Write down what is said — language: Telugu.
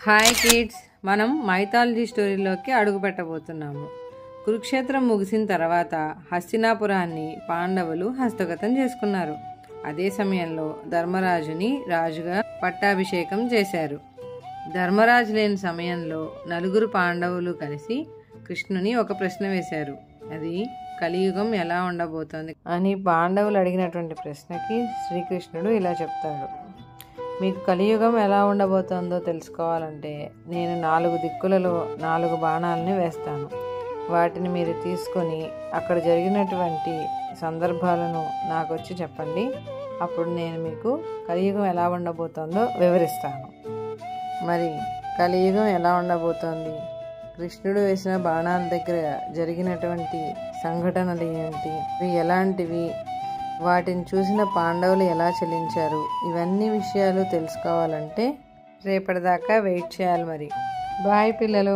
హాయ్ కిడ్స్, మనం మైథాలజీ స్టోరీలోకి అడుగు పెట్టబోతున్నాము. కురుక్షేత్రం ముగిసిన తర్వాత హస్తినాపురాన్ని పాండవులు హస్తగతం చేసుకున్నారు. అదే సమయంలో ధర్మరాజుని రాజుగా పట్టాభిషేకం చేశారు. ధర్మరాజు లేని సమయంలో నలుగురు పాండవులు కలిసి కృష్ణుని ఒక ప్రశ్న వేశారు. అది కలియుగం ఎలా ఉండబోతోంది అని పాండవులు అడిగినటువంటి ప్రశ్నకి శ్రీకృష్ణుడు ఇలా చెప్తాడు. మీకు కలియుగం ఎలా ఉండబోతోందో తెలుసుకోవాలంటే నేను 4 దిక్కులలో 4 బాణాలని వేస్తాను. వాటిని మీరు తీసుకొని అక్కడ జరిగినటువంటి సందర్భాలను నాకు వచ్చి చెప్పండి. అప్పుడు నేను మీకు కలియుగం ఎలా ఉండబోతోందో వివరిస్తాను. మరి కలియుగం ఎలా ఉండబోతోంది, కృష్ణుడు వేసిన బాణాల దగ్గర జరిగినటువంటి సంఘటనలు ఏంటి, ఇవి ఎలాంటివి, వాటిని చూసిన పాండవులు ఎలా చెల్లించారు, ఇవన్నీ విషయాలు తెలుసుకోవాలంటే రేపటిదాకా వెయిట్ చేయాలి. మరి బాయ్ పిల్లలు.